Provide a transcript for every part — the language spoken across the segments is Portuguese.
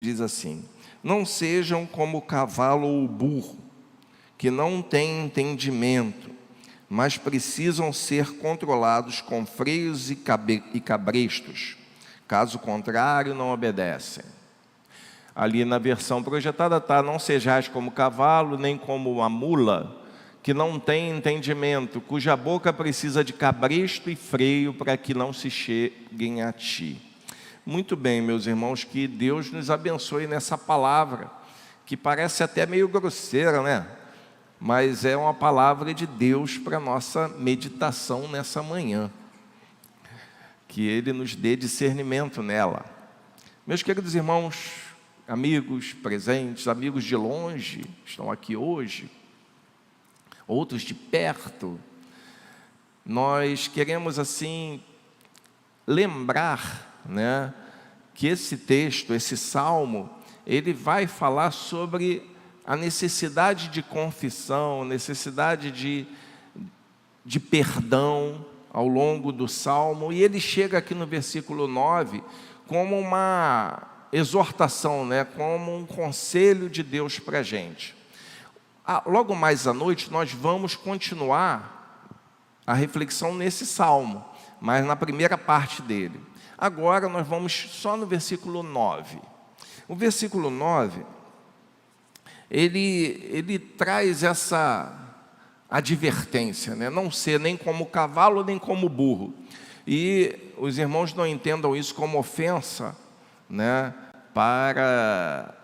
diz assim: não sejam como o cavalo ou o burro, que não têm entendimento, mas precisam ser controlados com freios e cabrestos. Caso contrário, não obedecem. Ali na versão projetada está: não sejais como o cavalo, nem como a mula, que não tem entendimento, cuja boca precisa de cabresto e freio para que não se cheguem a ti. Muito bem, meus irmãos, que Deus nos abençoe nessa palavra, que parece até meio grosseira, né? Mas é uma palavra de Deus para a nossa meditação nessa manhã. Que Ele nos dê discernimento nela. Meus queridos irmãos, amigos presentes, amigos de longe, estão aqui hoje, outros de perto, nós queremos assim lembrar, né, que esse texto, esse salmo, ele vai falar sobre a necessidade de confissão, necessidade de perdão ao longo do salmo, e ele chega aqui no versículo 9 como uma exortação, né, como um conselho de Deus para a gente. Logo mais à noite nós vamos continuar a reflexão nesse salmo, mas na primeira parte dele. Agora nós vamos só no versículo 9. O versículo 9, ele traz essa advertência, né? Não ser nem como cavalo, nem como burro. E os irmãos não entendam isso como ofensa, né? Para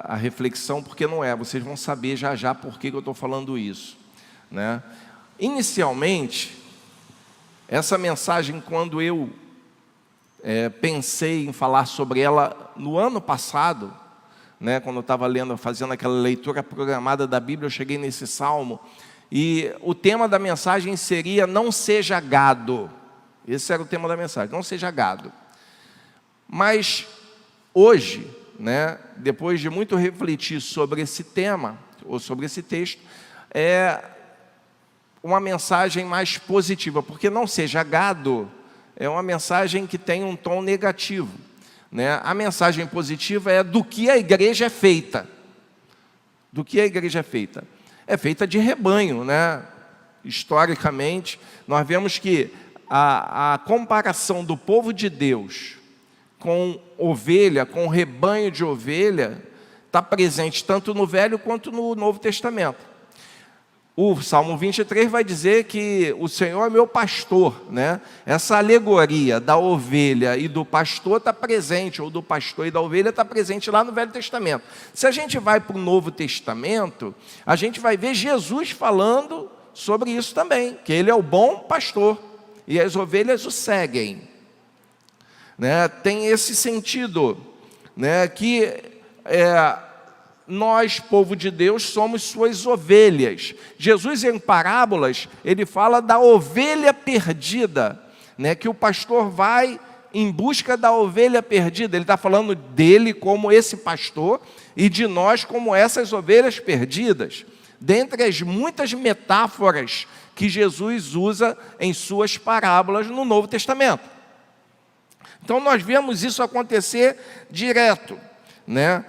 a reflexão, porque não é. Vocês vão saber já já por que eu estou falando isso, né? Inicialmente, essa mensagem, quando eu pensei em falar sobre ela no ano passado, né, quando eu estava fazendo aquela leitura programada da Bíblia, eu cheguei nesse salmo, e o tema da mensagem seria: não seja gado. Esse era o tema da mensagem, não seja gado. Mas hoje, né, depois de muito refletir sobre esse tema, ou sobre esse texto, é uma mensagem mais positiva, porque não seja gado é uma mensagem que tem um tom negativo, né? A mensagem positiva é do que a igreja é feita. Do que a igreja é feita? É feita de rebanho, né? Historicamente, nós vemos que a comparação do povo de Deus com ovelha, com rebanho de ovelha, está presente tanto no Velho quanto no Novo Testamento. O Salmo 23 vai dizer que o Senhor é meu pastor, né? Essa alegoria da ovelha e do pastor está presente, ou do pastor e da ovelha está presente lá no Velho Testamento. Se a gente vai para o Novo Testamento, a gente vai ver Jesus falando sobre isso também, que Ele é o bom pastor e as ovelhas o seguem, né? Tem esse sentido, né? Que nós, povo de Deus, somos suas ovelhas. Jesus, em parábolas, ele fala da ovelha perdida, né? Que o pastor vai em busca da ovelha perdida. Ele está falando dele como esse pastor e de nós como essas ovelhas perdidas, dentre as muitas metáforas que Jesus usa em suas parábolas no Novo Testamento. Então nós vemos isso acontecer direto, né?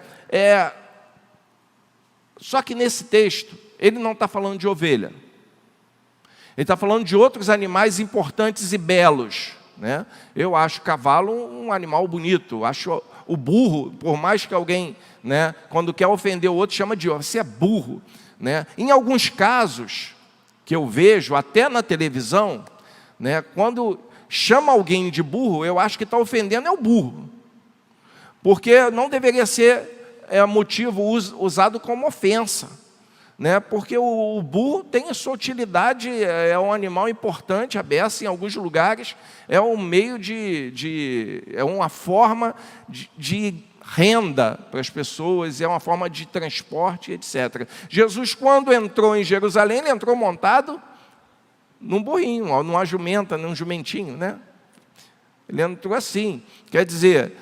Só que nesse texto, ele não está falando de ovelha. Ele está falando de outros animais importantes e belos, né? Eu acho o cavalo um animal bonito. Acho o burro, por mais que alguém, né, quando quer ofender o outro, chama de você é burro, né? Em alguns casos, que eu vejo até na televisão, né, quando chama alguém de burro, eu acho que está ofendendo o burro. Porque não deveria ser motivo usado como ofensa, né? Porque o burro tem a sua utilidade, é um animal importante, a beça em alguns lugares é um meio é uma forma de renda para as pessoas, é uma forma de transporte, etc. Jesus, quando entrou em Jerusalém, ele entrou montado num burrinho, numa jumenta, num jumentinho, né? Ele entrou assim, quer dizer,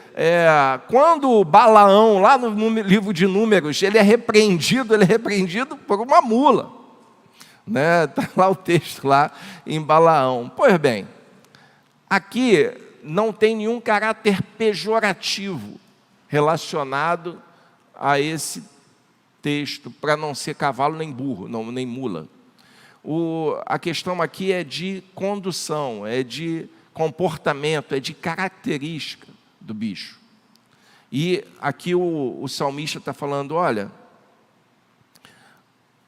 quando Balaão, lá no livro de Números, ele é repreendido por uma mula, né? Está lá o texto, lá em Balaão. Pois bem, aqui não tem nenhum caráter pejorativo, relacionado a esse texto, para não ser cavalo nem burro, não, nem mula. A questão aqui é de condução, é de comportamento, é de característica do bicho. E aqui o salmista está falando, olha,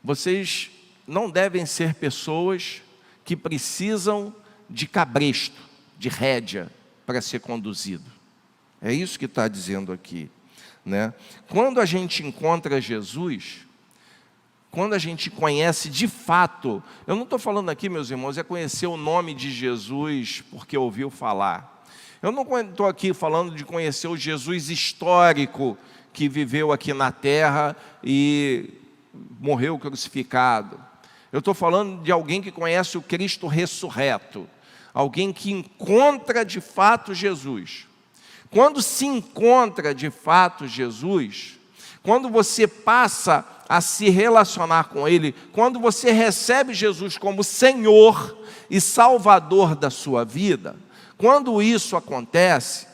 vocês não devem ser pessoas que precisam de cabresto, de rédea, para ser conduzido. É isso que está dizendo aqui, né? Quando a gente encontra Jesus, quando a gente conhece de fato, eu não estou falando aqui, meus irmãos, é conhecer o nome de Jesus porque ouviu falar. Eu não estou aqui falando de conhecer o Jesus histórico que viveu aqui na terra e morreu crucificado. Eu estou falando de alguém que conhece o Cristo ressurreto, alguém que encontra de fato Jesus. Quando se encontra de fato Jesus, quando você passa a se relacionar com Ele, quando você recebe Jesus como Senhor e Salvador da sua vida, quando isso acontece,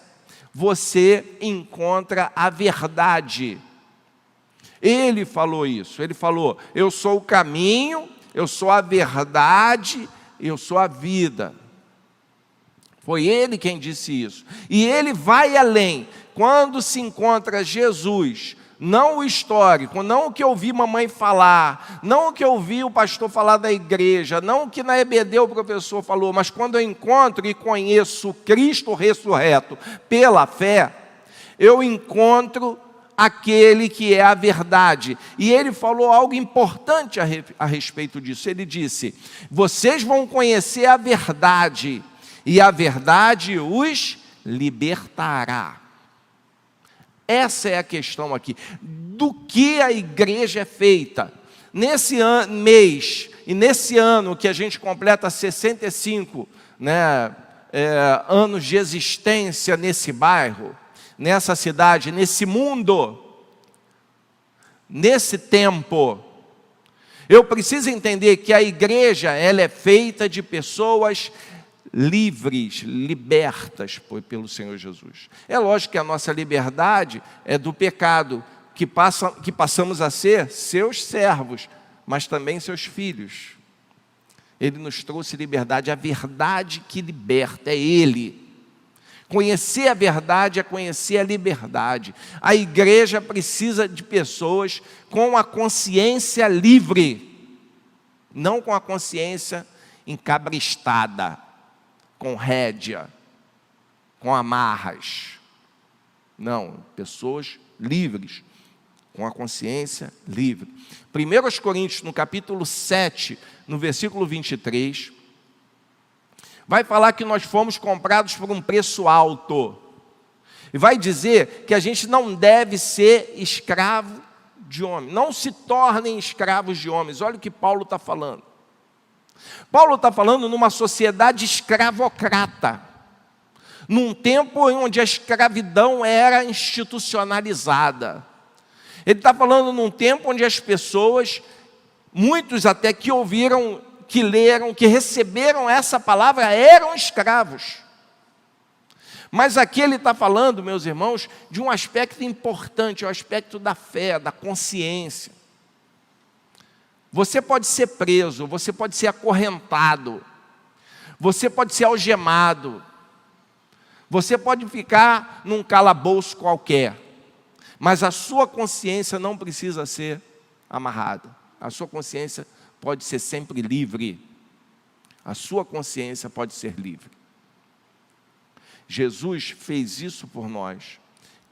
você encontra a verdade. Ele falou isso, ele falou, eu sou o caminho, eu sou a verdade, eu sou a vida. Foi ele quem disse isso. E ele vai além. Quando se encontra Jesus, não o histórico, não o que eu ouvi mamãe falar, não o que eu ouvi o pastor falar da igreja, não o que na EBD o professor falou, mas quando eu encontro e conheço Cristo ressurreto pela fé, eu encontro aquele que é a verdade. E ele falou algo importante a respeito disso. Ele disse, vocês vão conhecer a verdade, e a verdade os libertará. Essa é a questão aqui. Do que a igreja é feita? Nesse mês e nesse ano que a gente completa 65 anos de existência nesse bairro, nessa cidade, nesse mundo, nesse tempo, eu preciso entender que a igreja ela é feita de pessoas livres, libertas pelo Senhor Jesus. É lógico que a nossa liberdade é do pecado, que passamos a ser seus servos, mas também seus filhos. Ele nos trouxe liberdade, a verdade que liberta, é Ele. Conhecer a verdade é conhecer a liberdade. A igreja precisa de pessoas com a consciência livre, não com a consciência encabrestada, com rédea, com amarras. Não, pessoas livres, com a consciência livre. 1 Coríntios, no capítulo 7, no versículo 23, vai falar que nós fomos comprados por um preço alto. E vai dizer que a gente não deve ser escravo de homem. Não se tornem escravos de homens. Olha o que Paulo está falando. Paulo está falando numa sociedade escravocrata, num tempo onde a escravidão era institucionalizada. Ele está falando num tempo onde as pessoas, muitos até que ouviram, que leram, que receberam essa palavra, eram escravos. Mas aqui ele está falando, meus irmãos, de um aspecto importante, o aspecto da fé, da consciência. Você pode ser preso, você pode ser acorrentado, você pode ser algemado, você pode ficar num calabouço qualquer, mas a sua consciência não precisa ser amarrada. A sua consciência pode ser sempre livre. A sua consciência pode ser livre. Jesus fez isso por nós.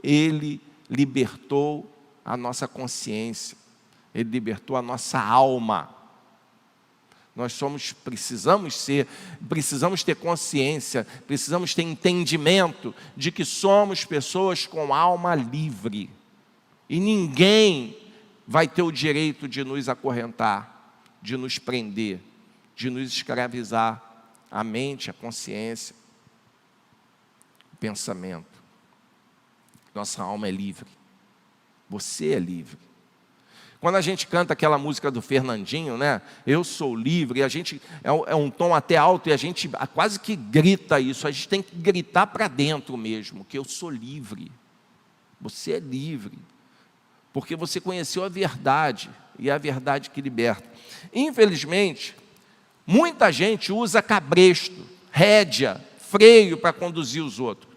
Ele libertou a nossa consciência. Ele libertou a nossa alma. Nós precisamos ter consciência, precisamos ter entendimento de que somos pessoas com alma livre. E ninguém vai ter o direito de nos acorrentar, de nos prender, de nos escravizar a mente, a consciência, o pensamento. Nossa alma é livre. Você é livre. Quando a gente canta aquela música do Fernandinho, né? Eu sou livre, e a gente é um tom até alto e a gente quase que grita isso. A gente tem que gritar para dentro mesmo, que eu sou livre. Você é livre, porque você conheceu a verdade, e é a verdade que liberta. Infelizmente, muita gente usa cabresto, rédea, freio para conduzir os outros.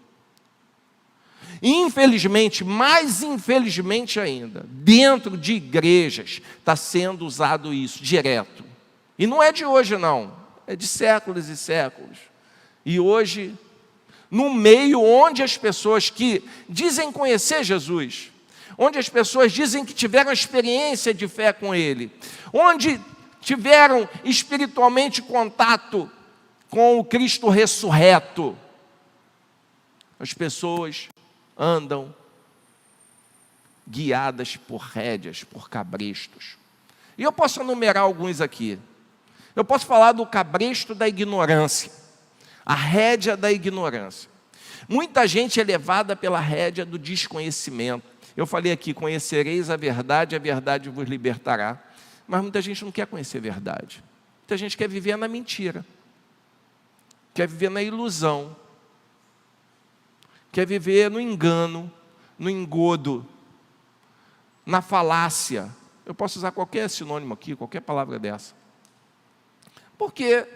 Infelizmente, mais infelizmente ainda, dentro de igrejas está sendo usado isso direto. E não é de hoje não, é de séculos e séculos. E hoje, no meio onde as pessoas que dizem conhecer Jesus, onde as pessoas dizem que tiveram experiência de fé com Ele, onde tiveram espiritualmente contato com o Cristo ressurreto, as pessoas andam guiadas por rédeas, por cabrestos. E eu posso enumerar alguns aqui. Eu posso falar do cabresto da ignorância, a rédea da ignorância. Muita gente é levada pela rédea do desconhecimento. Eu falei aqui, conhecereis a verdade vos libertará. Mas muita gente não quer conhecer a verdade. Muita gente quer viver na mentira, quer viver na ilusão, quer viver no engano, no engodo, na falácia. Eu posso usar qualquer sinônimo aqui, qualquer palavra dessa. Porque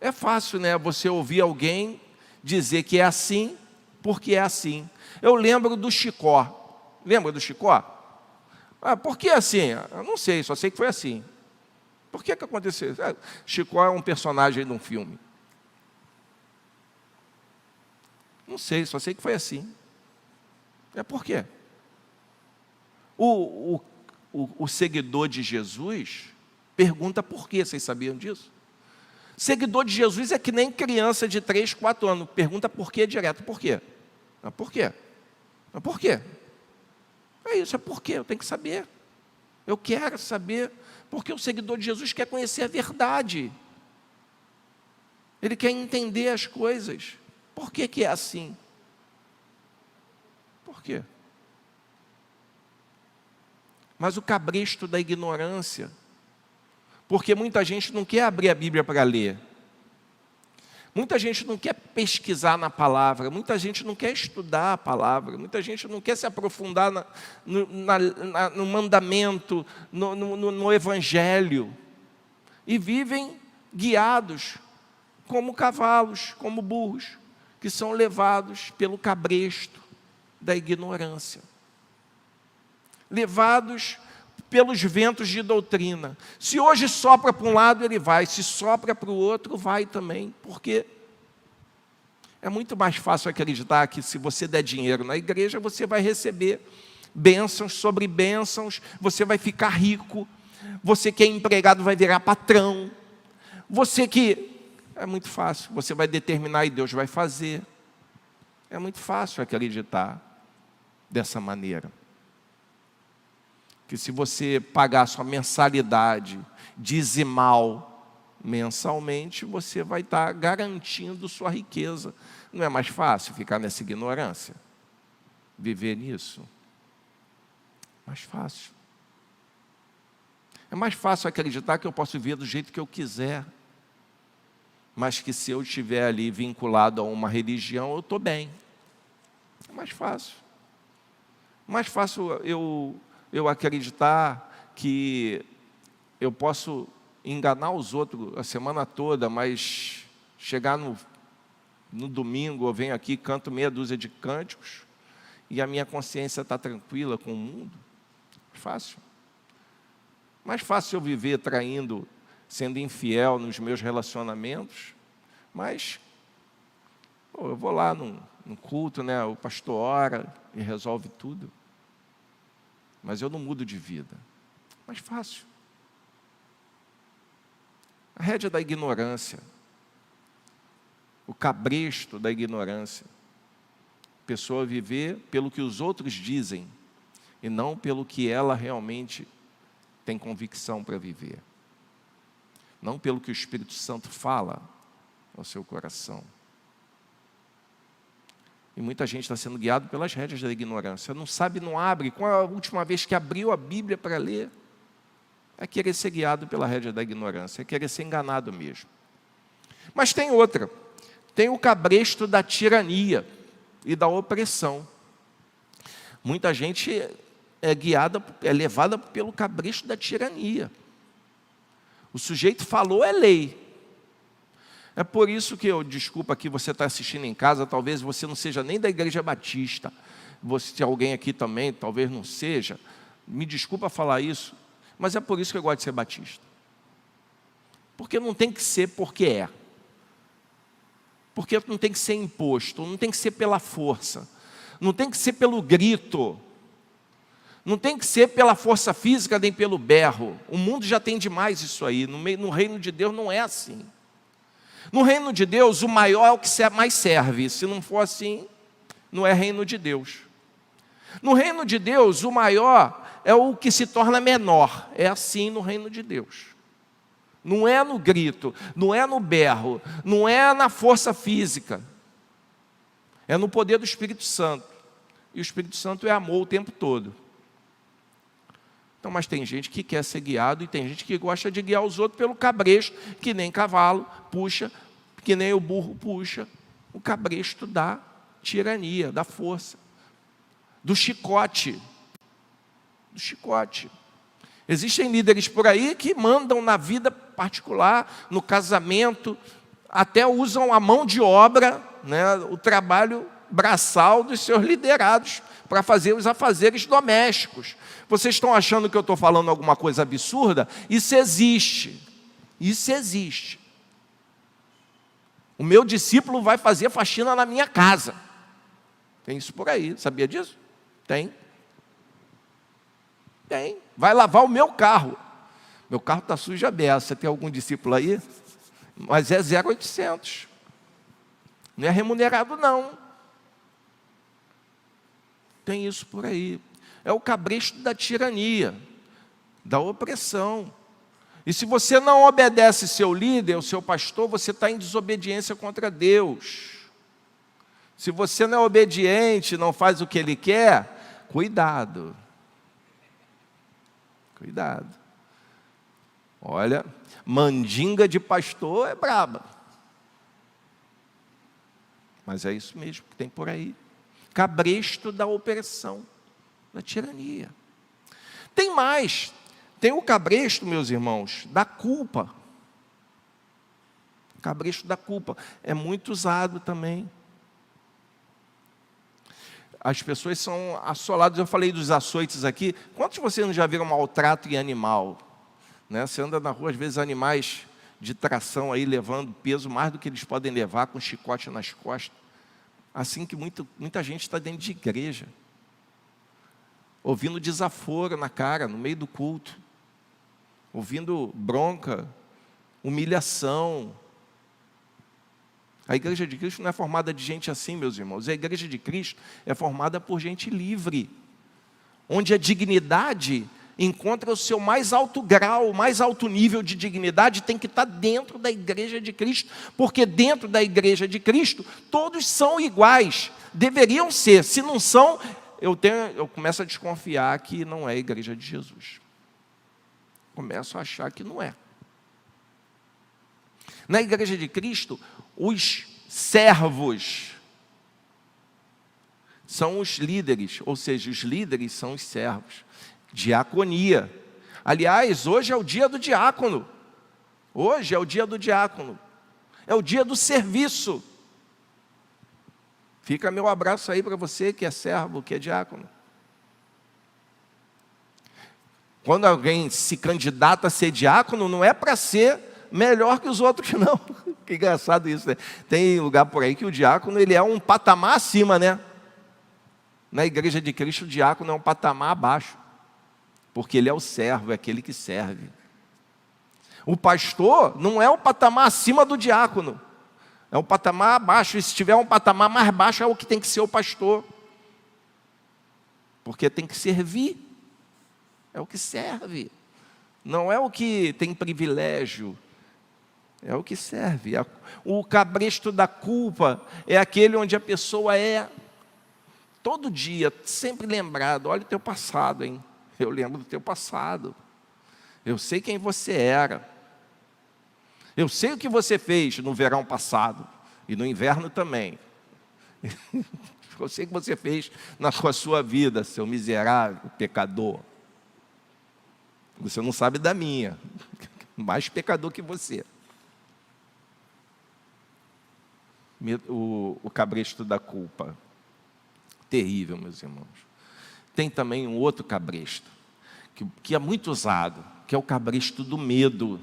é fácil, né, você ouvir alguém dizer que é assim, porque é assim. Eu lembro do Chicó. Lembra do Chicó? Por que assim? Eu não sei, só sei que foi assim. Por que aconteceu? Chicó é um personagem de um filme. Não sei, só sei que foi assim. Por quê? O seguidor de Jesus pergunta por quê, vocês sabiam disso? Seguidor de Jesus é que nem criança de 3, 4 anos, pergunta por quê direto, por quê? Por quê? Por quê? É isso, é por quê, eu tenho que saber. Eu quero saber, porque o seguidor de Jesus quer conhecer a verdade. Ele quer entender as coisas. Por que que é assim? Por quê? Mas o cabresto da ignorância, porque muita gente não quer abrir a Bíblia para ler, muita gente não quer pesquisar na palavra, muita gente não quer estudar a palavra, muita gente não quer se aprofundar no mandamento, no evangelho, e vivem guiados como cavalos, como burros, que são levados pelo cabresto da ignorância, levados pelos ventos de doutrina. Se hoje sopra para um lado, ele vai, se sopra para o outro, vai também, porque é muito mais fácil acreditar que se você der dinheiro na igreja, você vai receber bênçãos sobre bênçãos, você vai ficar rico, você que é empregado vai virar patrão, você que... É muito fácil, você vai determinar e Deus vai fazer. É muito fácil acreditar dessa maneira. Que se você pagar sua mensalidade dizimal mensalmente, você vai estar garantindo sua riqueza. Não é mais fácil ficar nessa ignorância? Viver nisso? Mais fácil. É mais fácil acreditar que eu posso viver do jeito que eu quiser, mas que se eu estiver ali vinculado a uma religião, eu estou bem. É mais fácil. Mais fácil eu acreditar que eu posso enganar os outros a semana toda, mas chegar no domingo, eu venho aqui, canto meia dúzia de cânticos, e a minha consciência está tranquila com o mundo. Fácil. Mais fácil eu viver traindo, sendo infiel nos meus relacionamentos, mas eu vou lá num culto, né? O pastor ora e resolve tudo, mas eu não mudo de vida. Mais fácil. A rédea da ignorância, o cabresto da ignorância, a pessoa viver pelo que os outros dizem e não pelo que ela realmente tem convicção para viver. Não pelo que o Espírito Santo fala ao seu coração. E muita gente está sendo guiado pelas rédeas da ignorância. Não sabe, não abre. Qual é a última vez que abriu a Bíblia para ler? É querer ser guiado pela rédea da ignorância, é querer ser enganado mesmo. Mas tem outra. Tem o cabresto da tirania e da opressão. Muita gente é levada pelo cabresto da tirania. O sujeito falou, é lei. É por isso que desculpa aqui, você está assistindo em casa, talvez você não seja nem da Igreja Batista, se alguém aqui também, talvez não seja, me desculpa falar isso, mas é por isso que eu gosto de ser batista. Porque não tem que ser porque é. Porque não tem que ser imposto, não tem que ser pela força, não tem que ser pelo grito, não tem que ser pela força física nem pelo berro. O mundo já tem demais isso aí, no reino de Deus não é assim. No reino de Deus, o maior é o que mais serve. Se não for assim, não é reino de Deus. No reino de Deus, o maior é o que se torna menor. É assim no reino de Deus. Não é no grito, não é no berro, não é na força física. É no poder do Espírito Santo. E o Espírito Santo é amor o tempo todo. Então, mas tem gente que quer ser guiado e tem gente que gosta de guiar os outros pelo cabresto, que nem cavalo puxa, que nem o burro puxa. O cabresto da tirania, da força, do chicote. Do chicote. Existem líderes por aí que mandam na vida particular, no casamento, até usam a mão de obra, né, o trabalho braçal dos seus liderados, para fazer os afazeres domésticos. Vocês estão achando que eu estou falando alguma coisa absurda? Isso existe. Isso existe. O meu discípulo vai fazer faxina na minha casa. Tem isso por aí, sabia disso? Tem. Tem. Vai lavar o meu carro. Meu carro está sujo a beça. Você tem algum discípulo aí? Mas é 0,800. Não é remunerado, não. Tem isso por aí. É o cabresto da tirania, da opressão. E se você não obedece seu líder, o seu pastor, você está em desobediência contra Deus. Se você não é obediente, não faz o que ele quer, cuidado. Cuidado. Olha, mandinga de pastor é braba. Mas é isso mesmo que tem por aí. Cabresto da opressão, da tirania. Tem mais. Tem o cabresto, meus irmãos, da culpa. Cabresto da culpa. É muito usado também. As pessoas são assoladas. Eu falei dos açoites aqui. Quantos de vocês não já viram maltrato em animal? Né? Você anda na rua, às vezes, animais de tração aí, levando peso mais do que eles podem levar, com chicote nas costas. Assim que muita gente está dentro de igreja, ouvindo desaforo na cara, no meio do culto, ouvindo bronca, humilhação. A igreja de Cristo não é formada de gente assim, meus irmãos. A igreja de Cristo é formada por gente livre, onde a dignidade encontra o seu mais alto grau, o mais alto nível de dignidade tem que estar dentro da igreja de Cristo, porque dentro da igreja de Cristo todos são iguais, deveriam ser. Se não são, eu começo a desconfiar que não é a igreja de Jesus. Começo a achar que não é. Na igreja de Cristo, os servos são os líderes, ou seja, os líderes são os servos. Diaconia. Aliás, hoje é o dia do diácono. Hoje é o dia do diácono. É o dia do serviço. Fica meu abraço aí para você que é servo, que é diácono. Quando alguém se candidata a ser diácono, não é para ser melhor que os outros, não. Que engraçado isso, né? Tem lugar por aí que o diácono ele é um patamar acima, né? Na igreja de Cristo, o diácono é um patamar abaixo. Porque ele é o servo, é aquele que serve. O pastor não é um patamar acima do diácono. É um patamar abaixo. E se tiver um patamar mais baixo, é o que tem que ser o pastor. Porque tem que servir. É o que serve. Não é o que tem privilégio. É o que serve. O cabresto da culpa é aquele onde a pessoa é, todo dia, sempre lembrado. Olha o teu passado, hein? Eu lembro do teu passado. Eu sei quem você era. Eu sei o que você fez no verão passado. E no inverno também. Eu sei que você fez na sua vida, seu miserável pecador. Você não sabe da minha, mais pecador que você. O cabresto da culpa. Terrível, meus irmãos. Tem também um outro cabresto, que é muito usado, que é o cabresto do medo.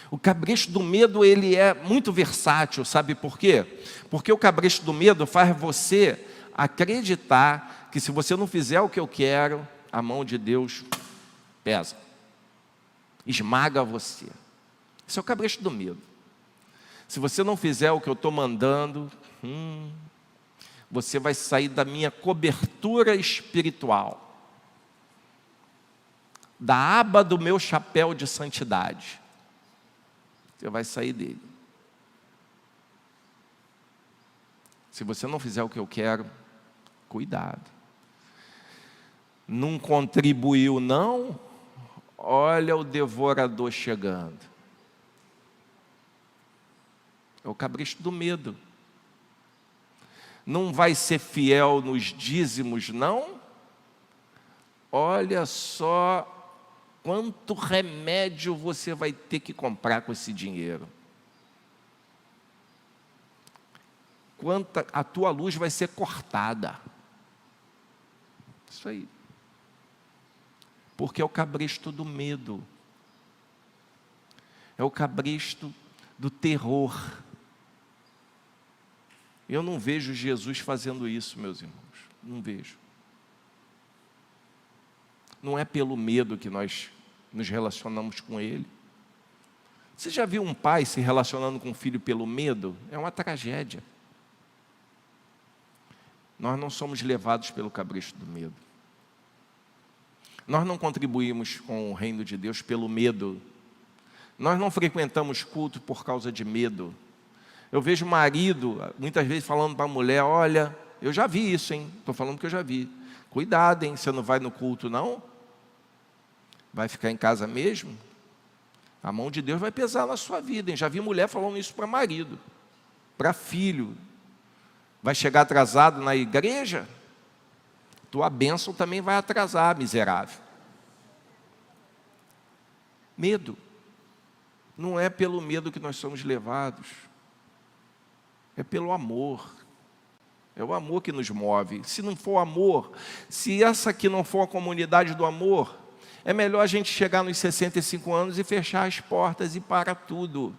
O cabresto do medo, ele é muito versátil, sabe por quê? Porque o cabresto do medo faz você acreditar que se você não fizer o que eu quero, a mão de Deus pesa, esmaga você. Esse é o cabresto do medo. Se você não fizer o que eu estou mandando, você vai sair da minha cobertura espiritual, da aba do meu chapéu de santidade. Você vai sair dele. Se você não fizer o que eu quero, cuidado. Não contribuiu, não? Olha o devorador chegando. É o cabresto do medo. Não vai ser fiel nos dízimos, não? Olha só quanto remédio você vai ter que comprar com esse dinheiro. A tua luz vai ser cortada. Isso aí. Porque é o cabresto do medo. É o cabresto do terror. Eu não vejo Jesus fazendo isso, meus irmãos. Não vejo. Não é pelo medo que nós nos relacionamos com Ele. Você já viu um pai se relacionando com um filho pelo medo? É uma tragédia. Nós não somos levados pelo cabresto do medo. Nós não contribuímos com o reino de Deus pelo medo. Nós não frequentamos culto por causa de medo. Eu vejo o marido, muitas vezes, falando para a mulher, olha, eu já vi isso, hein? Estou falando que eu já vi. Cuidado, hein? Você não vai no culto, não? Vai ficar em casa mesmo? A mão de Deus vai pesar na sua vida, hein? Já vi mulher falando isso para marido, para filho. Vai chegar atrasado na igreja? Tua bênção também vai atrasar, miserável. Medo. Não é pelo medo que nós somos levados. É pelo amor. É o amor que nos move. Se não for amor, se essa aqui não for a comunidade do amor, é melhor a gente chegar nos 65 anos e fechar as portas e para tudo.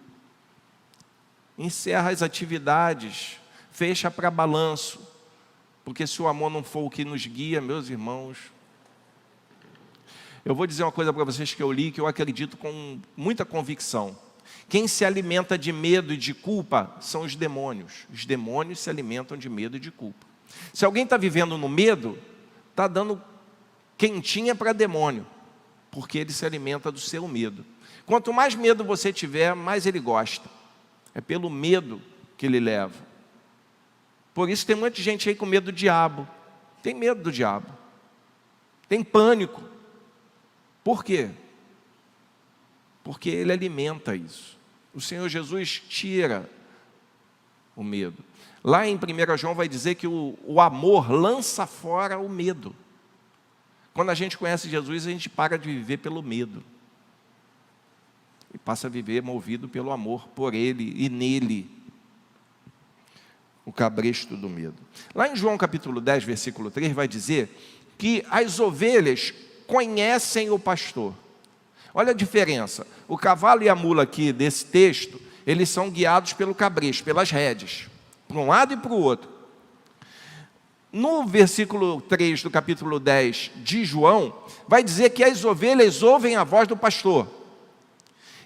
Encerra as atividades, fecha para balanço. Porque se o amor não for o que nos guia, meus irmãos... Eu vou dizer uma coisa para vocês que eu li, que eu acredito com muita convicção. Quem se alimenta de medo e de culpa são os demônios. Os demônios se alimentam de medo e de culpa. Se alguém está vivendo no medo, está dando quentinha para demônio, porque ele se alimenta do seu medo. Quanto mais medo você tiver, mais ele gosta. É pelo medo que ele leva. Por isso tem muita gente aí com medo do diabo. Tem medo do diabo. Tem pânico. Por quê? Porque ele alimenta isso. O Senhor Jesus tira o medo. Lá em 1 João vai dizer que o amor lança fora o medo. Quando a gente conhece Jesus, a gente para de viver pelo medo. E passa a viver movido pelo amor por Ele e nele. O cabresto do medo. Lá em João capítulo 10, versículo 3, vai dizer que as ovelhas conhecem o pastor. Olha a diferença. O cavalo e a mula aqui desse texto, eles são guiados pelo cabresto, pelas rédeas, para um lado e para o outro. No versículo 3 do capítulo 10 de João, vai dizer que as ovelhas ouvem a voz do pastor.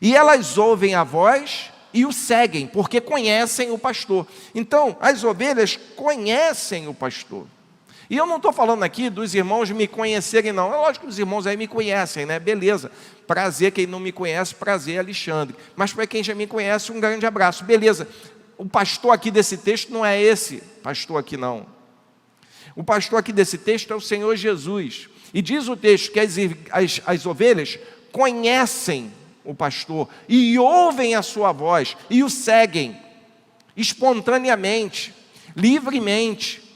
E elas ouvem a voz e o seguem, porque conhecem o pastor. Então, as ovelhas conhecem o pastor. E eu não estou falando aqui dos irmãos me conhecerem, não. É lógico que os irmãos aí me conhecem, né? Beleza. Prazer, quem não me conhece, prazer, Alexandre. Mas para quem já me conhece, um grande abraço. Beleza. O pastor aqui desse texto não é esse pastor aqui, não. O pastor aqui desse texto é o Senhor Jesus. E diz o texto que as ovelhas conhecem o pastor e ouvem a sua voz e o seguem espontaneamente, livremente.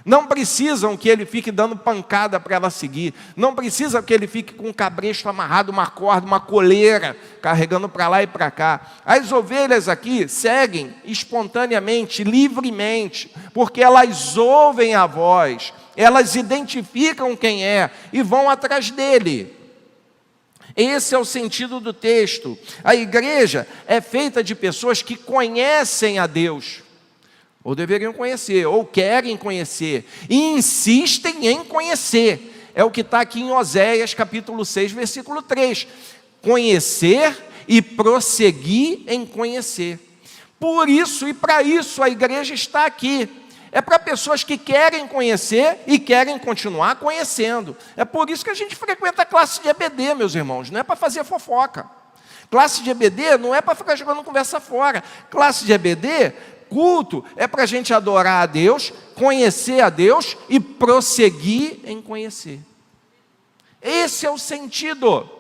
Não precisam que ele fique dando pancada para ela seguir. Não precisa que ele fique com um cabresto amarrado, uma corda, uma coleira, carregando para lá e para cá. As ovelhas aqui seguem espontaneamente, livremente, porque elas ouvem a voz, elas identificam quem é e vão atrás dele. Esse é o sentido do texto. A igreja é feita de pessoas que conhecem a Deus, ou deveriam conhecer, ou querem conhecer, e insistem em conhecer. É o que está aqui em Oséias capítulo 6, versículo 3. Conhecer e prosseguir em conhecer. Por isso e para isso a igreja está aqui. É para pessoas que querem conhecer e querem continuar conhecendo. É por isso que a gente frequenta a classe de EBD, meus irmãos, não é para fazer fofoca. Classe de EBD não é para ficar jogando conversa fora. Classe de EBD, culto, é para a gente adorar a Deus, conhecer a Deus e prosseguir em conhecer. Esse é o sentido.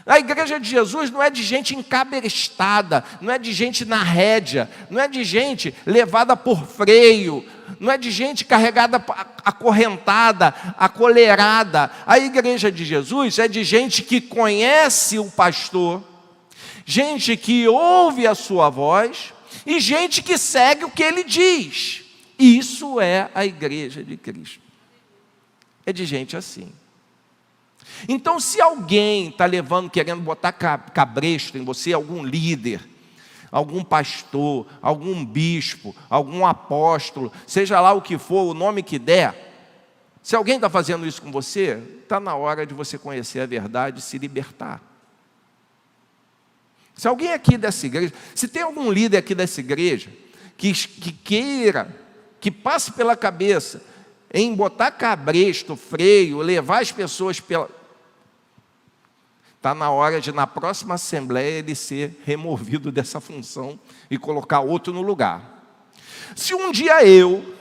A igreja de Jesus não é de gente encabrestada, não é de gente na rédea, não é de gente levada por freio, não é de gente carregada, acorrentada, acolerada. A igreja de Jesus é de gente que conhece o pastor, gente que ouve a sua voz e gente que segue o que ele diz. Isso é a igreja de Cristo. É de gente assim. Então, se alguém está querendo botar cabresto em você, algum líder, algum pastor, algum bispo, algum apóstolo, seja lá o que for, o nome que der, se alguém está fazendo isso com você, está na hora de você conhecer a verdade e se libertar. Se alguém aqui dessa igreja, se tem algum líder aqui dessa igreja, que queira, que passe pela cabeça em botar cabresto, freio, levar as pessoas pela... Está na hora de, na próxima assembleia, ele ser removido dessa função e colocar outro no lugar. Se um dia eu,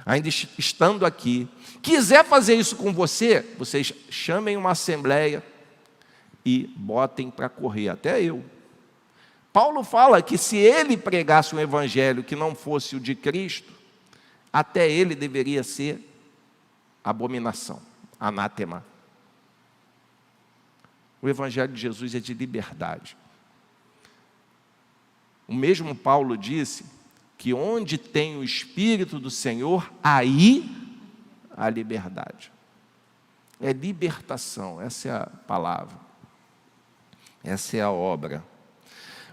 ainda estando aqui, quiser fazer isso com você, vocês chamem uma assembleia e botem para correr, até eu. Paulo fala que se ele pregasse um evangelho que não fosse o de Cristo, até ele deveria ser abominação, anátema. O evangelho de Jesus é de liberdade. O mesmo Paulo disse que onde tem o Espírito do Senhor, aí há liberdade. É libertação, essa é a palavra. Essa é a obra.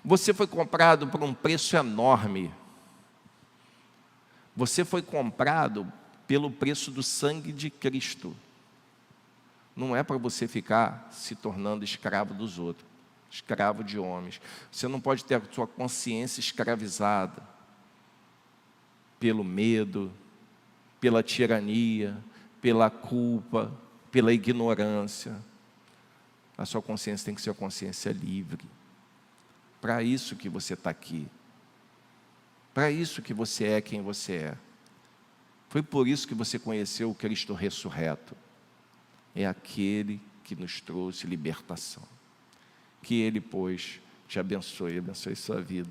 Você foi comprado por um preço enorme. Você foi comprado pelo preço do sangue de Cristo. Não é para você ficar se tornando escravo dos outros, escravo de homens. Você não pode ter a sua consciência escravizada pelo medo, pela tirania, pela culpa, pela ignorância. A sua consciência tem que ser uma consciência livre. Para isso que você está aqui. Para isso que você é quem você é. Foi por isso que você conheceu o Cristo ressurreto. É aquele que nos trouxe libertação. Que Ele, pois, te abençoe, abençoe sua vida.